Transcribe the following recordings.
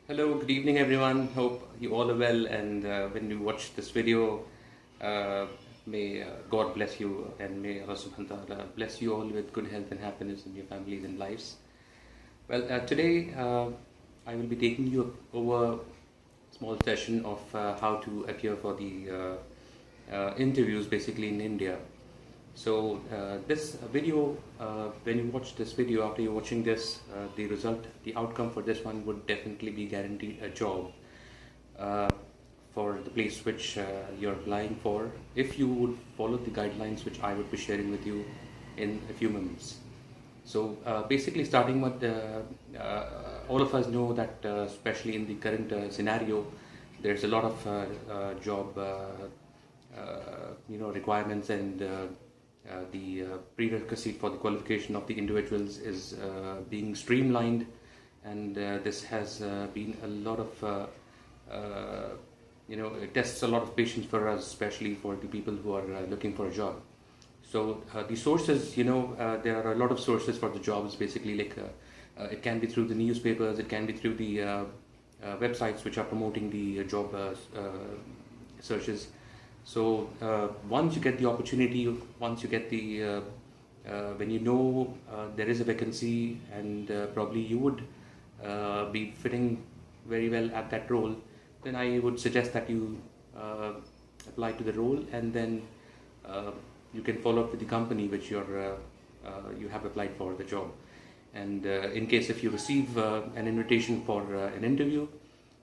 Hello, good evening everyone. Hope you all are well, and when you watch this video, uh, may God bless you, and may Allah subhanahu wa ta'ala bless you all with good health and happiness in your families and lives. Well, today I will be taking you over a small session of how to appear for the interviews basically in India. So this video, when you watch this video, after you're watching this, the result, the outcome for this one would definitely be guaranteed a job uh, for the place which you're applying for, if you would follow the guidelines which I would be sharing with you in a few moments. So basically, starting with all of us know that, especially in the current scenario, there's a lot of job requirements, and the prerequisite for the qualification of the individuals is being streamlined, and this has been a lot of it tests a lot of patience for us, especially for the people who are looking for a job. So the sources, there are a lot of sources for the jobs. Basically, like it can be through the newspapers, it can be through the websites which are promoting the job searches. So once you get the opportunity, once you get the when you know there is a vacancy, and probably you would be fitting very well at that role, then I would suggest that you apply to the role, and then you can follow up with the company which you have applied for the job. And in case if you receive an invitation for an interview,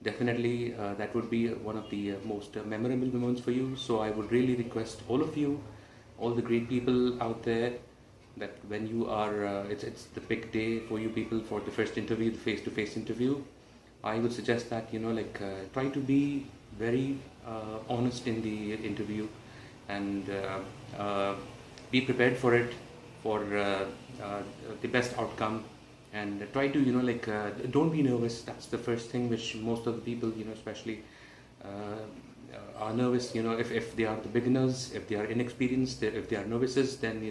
definitely that would be one of the most memorable moments for you. So I would really request all of you, all the great people out there, that when you are it's the big day for you people for the first interview, the face-to-face interview. I would suggest that try to be very honest in the interview, and be prepared for it, for the best outcome. And try to don't be nervous. That's the first thing which most of the people especially are nervous. If they are the beginners, if they are inexperienced, if they are novices, then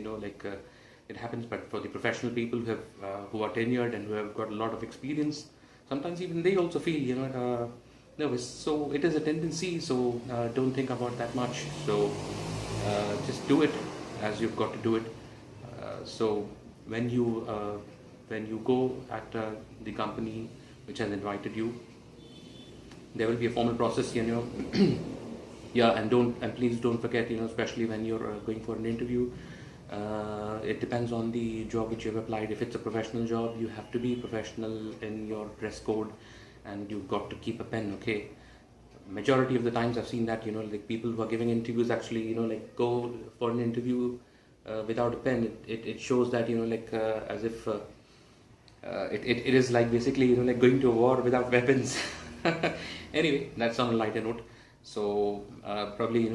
it happens. But for the professional people who are tenured and who have got a lot of experience, sometimes even they also feel nervous. So it is a tendency, so don't think about that much. So just do it as you've got to do it. So when you go at the company which has invited you, there will be a formal process, yeah. And please don't forget, especially when you're going for an interview, it depends on the job which you've applied. If it's a professional job, you have to be professional in your dress code, and you've got to keep a pen, okay? Majority of the times I've seen that people who are giving interviews actually go for an interview without a pen. It shows that as if it is like basically like going to a war without weapons. Anyway, that's on a lighter note. So probably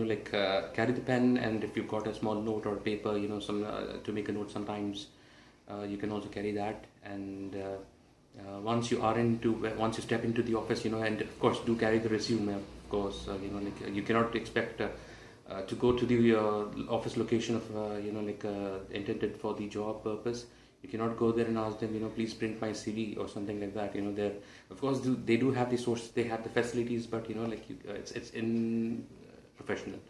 carry the pen, and if you've got a small note or paper, some to make a note sometimes, you can also carry that. And once you step into the office, and of course do carry the resume. Of course, you cannot expect to go to the office location of intended for the job purpose. You cannot go there and ask them, please print my CV or something like that. There, of course, they do have the sources, they have the facilities, but it's in professional.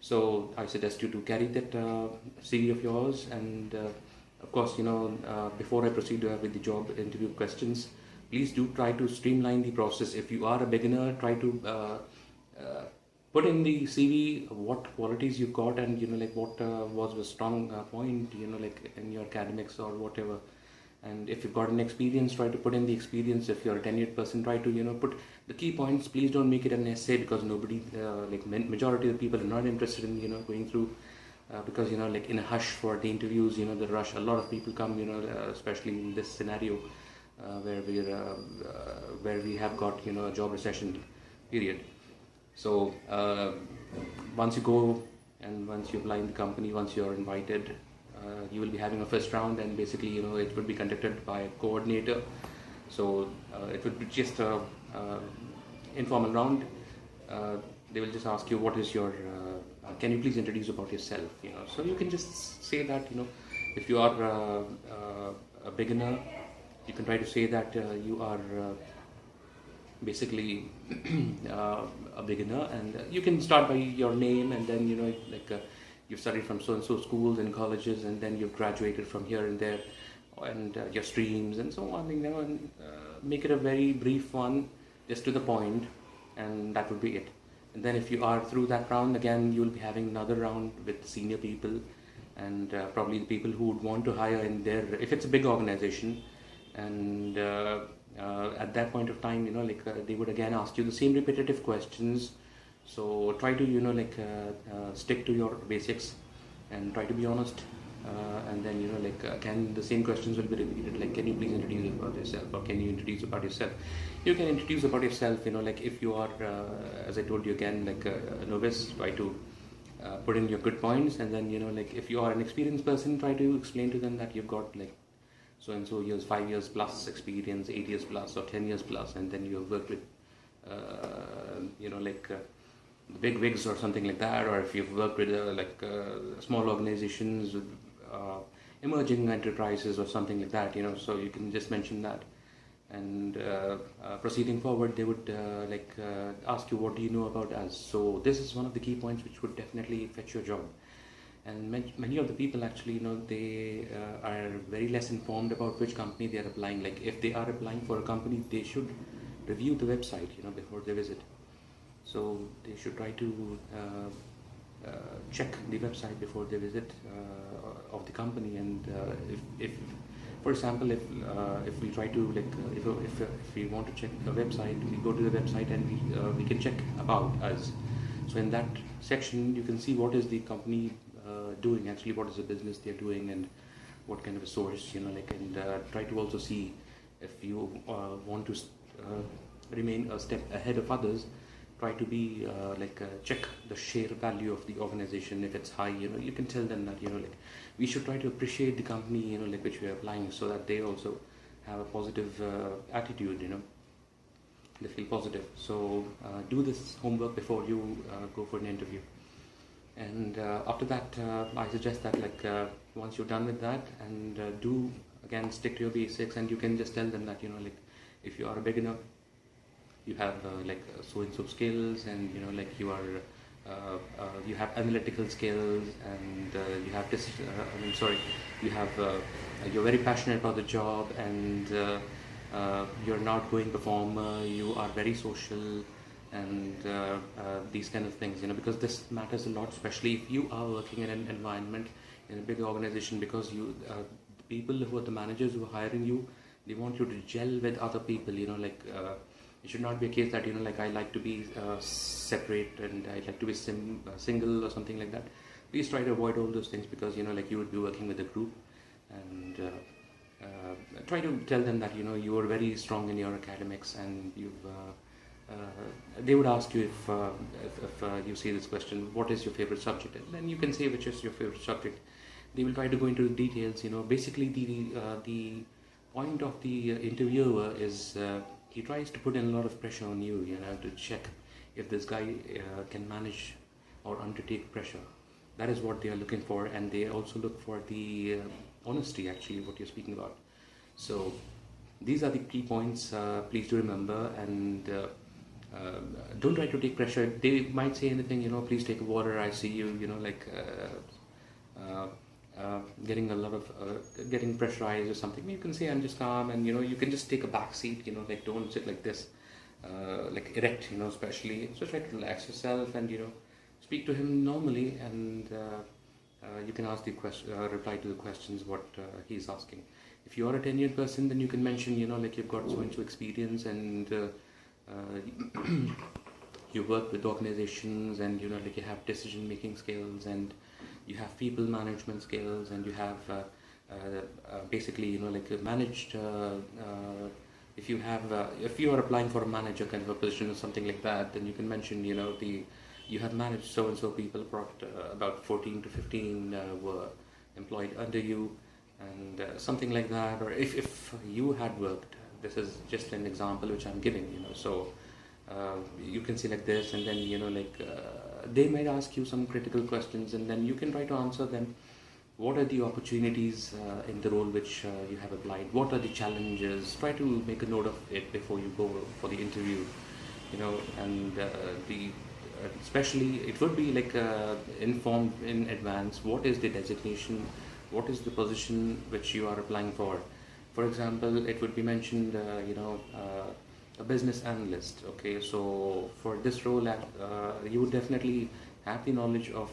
So I suggest you to carry that CV of yours, and of course, before I proceed with the job interview questions, please do try to streamline the process. If you are a beginner, try to put in the CV what qualities you got, and what was a strong point in your academics or whatever. And if you've got an experience, try to put in the experience. If you're a tenured person, try to put the key points. Please don't make it an essay, because nobody majority of the people are not interested in going through because in a hush for the interviews, the rush. A lot of people come, especially in this scenario where we have got a job recession period. So once you go, and once you apply in the company, once you're invited, you will be having a first round, and basically it would be conducted by a coordinator. So it would be just a informal round. They will just ask you, what is your can you please introduce about yourself. So you can just say that if you are a beginner, you can try to say that you are basically a beginner, and you can start by your name, and then you've studied from so and so schools and colleges, and then you've graduated from here and there, and your streams and so on, and make it a very brief one, just to the point, and that would be it. And then if you are through that round, again you'll be having another round with senior people, and probably the people who would want to hire in there if it's a big organization. And at that point of time, they would again ask you the same repetitive questions. So try to stick to your basics and try to be honest. And then again the same questions will be repeated, like, can you please introduce about yourself, or can you introduce about yourself. You can introduce about yourself, if you are as I told you again, a novice, try to put in your good points, and then if you are an experienced person, try to explain to them that you've got so and so years, 5 years plus experience, 8 years plus, or 10 years plus, and then you have worked with the big wigs or something like that, or if you've worked with small organizations with emerging enterprises or something like that, so you can just mention that. And proceeding forward, they would ask you, what do you know about us? So this is one of the key points which would definitely fetch your job. And many of the people actually, they are very less informed about which company they are applying. Like if they are applying for a company, they should review the website, before they visit. So they should try to check the website before they visit of the company. And if for example, if we try to if we want to check a website, we go to the website and we can check about us. So in that section, you can see what is the company doing, actually what is the business they're doing, and what kind of a source, and try to also see if you want to remain a step ahead of others. Try to be check the share value of the organization. If it's high, you can tell them that we should try to appreciate the company which we are applying, so that they also have a positive attitude, they feel positive. So do this homework before you go for an interview. And after that, I suggest that once you're done with that, and do again stick to your basics, and you can just tell them that if you are a beginner, you have so and so skills, and you are you have analytical skills, and you have this you have you're very passionate about the job, and you're an outgoing performer, you are very social, and these kind of things, because this matters a lot, especially if you are working in an environment in a big organization, because you the people who are the managers who are hiring you, they want you to gel with other people. It should not be a case that I like to be separate, and I like to be single or something like that. Please try to avoid all those things, because you would be working with a group, and try to tell them that you are very strong in your academics, and you've they would ask you if you see this question, what is your favorite subject, and then you can say which is your favorite subject. They will try to go into the details. Basically the point of the interviewer is he tries to put in a lot of pressure on you, to check if this guy can manage or undertake pressure. That is what they are looking for, and they also look for the honesty, actually, what you're speaking about. So these are the key points. Please do remember, and don't try to take pressure. They might say anything, please take a water, I see you, getting a lot of getting pressurized or something. You can say, I'm just calm, and you can just take a back seat, don't sit like this, erect, especially. So try to relax yourself, and speak to him normally, and you can ask the question, reply to the questions what he's asking. If you are a tenured person, then you can mention, you've got so and so experience, and you work with organizations, and you have decision making skills, and you have people management skills, and you have basically managed if you are applying for a manager kind of a position or something like that, then you can mention you have managed so and so people, about 14 to 15 were employed under you, and something like that. Or if you had worked, this is just an example which I'm giving, so you can say like this, and then they might ask you some critical questions, and then you can try to answer them what are the opportunities in the role which you have applied, what are the challenges. Try to make a note of it before you go for the interview, and the especially it would be like informed in advance what is the designation, what is the position which you are applying for. For example, it would be mentioned a business analyst. Okay, so for this role you would definitely have the knowledge of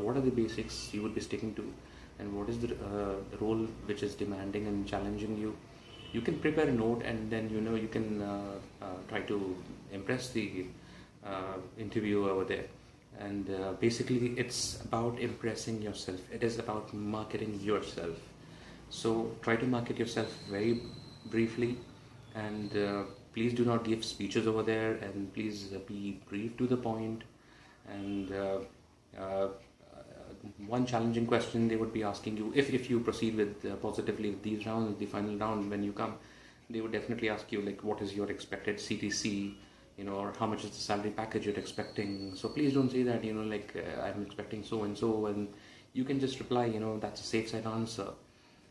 what are the basics you would be sticking to, and what is the role which is demanding and challenging you. You can prepare a note, and then you can try to impress the interviewer over there. And basically it's about impressing yourself, it is about marketing yourself. So try to market yourself very briefly, and please do not give speeches over there, and please be brief to the point. And one challenging question they would be asking you, if you proceed with positively with these rounds, the final round, when you come, they would definitely ask you like, what is your expected CTC, or how much is the salary package you're expecting. So please don't say that, I'm expecting so and so, and you can just reply, that's a safe side answer.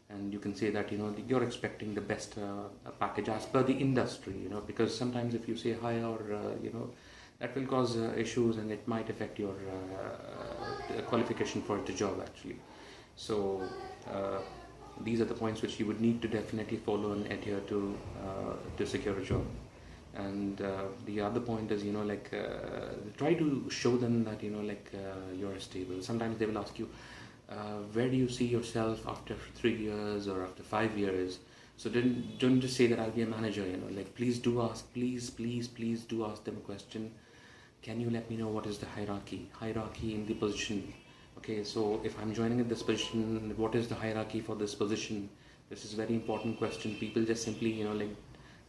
And you can say that, you're expecting the best package as per the industry, because sometimes if you say higher, that will cause issues, and it might affect your qualification for the job actually. So these are the points which you would need to definitely follow and adhere to secure a job. And the other point is, try to show them that, you're stable. Sometimes they will ask you, where do you see yourself after 3 years or after 5 years? So don't just say that I'll be a manager, please do ask, please do ask them a question. Can you let me know what is the hierarchy in the position? Okay, so if I'm joining in this position, what is the hierarchy for this position? This is a very important question. People just simply,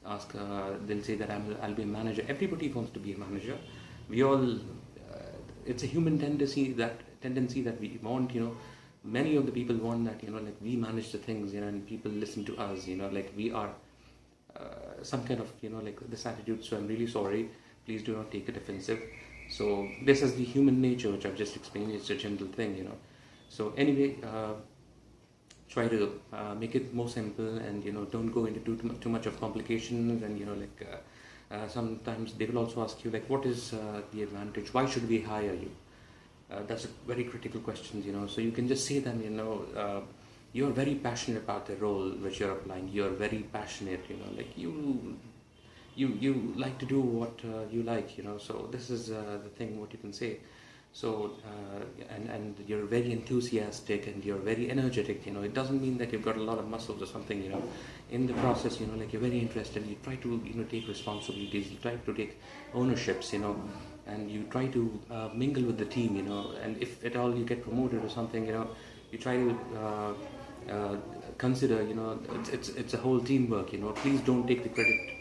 ask, they'll say that I'll be a manager. Everybody wants to be a manager. We all, it's a human tendency that we want, many of the people want that, we manage the things, and people listen to us, we are some kind of, this attitude. So I'm really sorry. Please do not take it offensive. So this is the human nature which I've just explained. It's a general thing, So anyway, try to make it more simple, and don't go into too much of complications. And sometimes they will also ask you what is the advantage? Why should we hire you? That's a very critical question, So you can just say them, you're very passionate about the role which you're applying. You're very passionate, you like to do what you like, So this is the thing what you can say. So and you're very enthusiastic, and you're very energetic. It doesn't mean that you've got a lot of muscles or something. In the process, you're very interested. You try to take responsibilities. You try to take ownerships. And you try to mingle with the team. And if at all you get promoted or something, you try to consider. It's a whole teamwork. Please don't take the credit.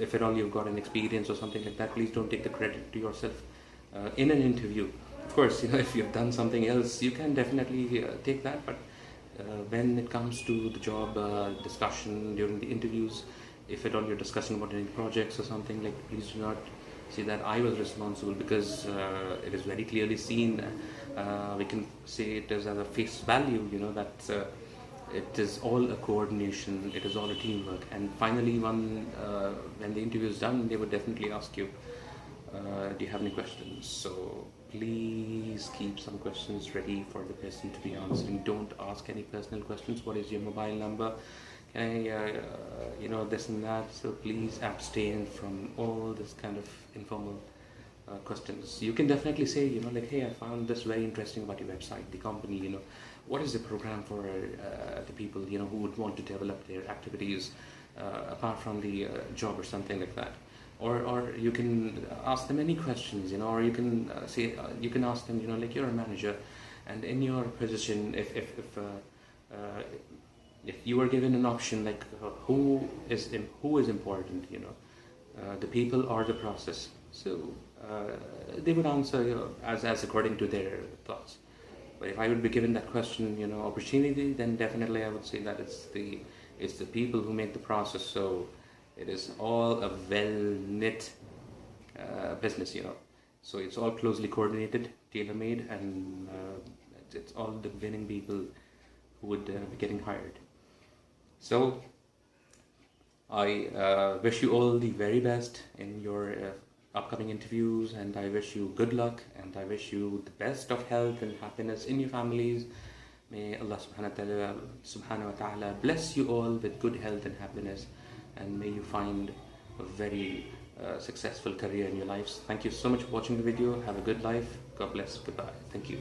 If at all you've got an experience or something like that, please don't take the credit to yourself. In an interview, of course, if you've done something else, you can definitely take that, but when it comes to the job discussion during the interviews, if at all you're discussing about any projects or something, please do not say that I was responsible, because it is very clearly seen. We can say it as a face value, that it is all a coordination, it is all a teamwork. And finally, when the interview is done, they would definitely ask you, do you have any questions? So please keep some questions ready for the person to be answering. Don't ask any personal questions. What is your mobile number? Can I, this and that. So please abstain from all this kind of informal questions. You can definitely say, hey, I found this very interesting about your website, the company, what is the program for the people, who would want to develop their activities apart from the job or something like that. Or you can ask them any questions, or you can say, you can ask them, you're a manager, and in your position, if you were given an option, who is important, the people or the process. So they would answer as according to their thoughts. But if I would be given that question, opportunity, then definitely I would say that it's the people who make the process. So it is all a well-knit business, So it's all closely coordinated, tailor-made, and it's all the winning people who would be getting hired. So I wish you all the very best in your upcoming interviews, and I wish you good luck, and I wish you the best of health and happiness in your families. May Allah subhanahu wa ta'ala bless you all with good health and happiness, and may you find a very successful career in your lives. Thank you so much for watching the video. Have a good life. God bless. Goodbye. Thank you.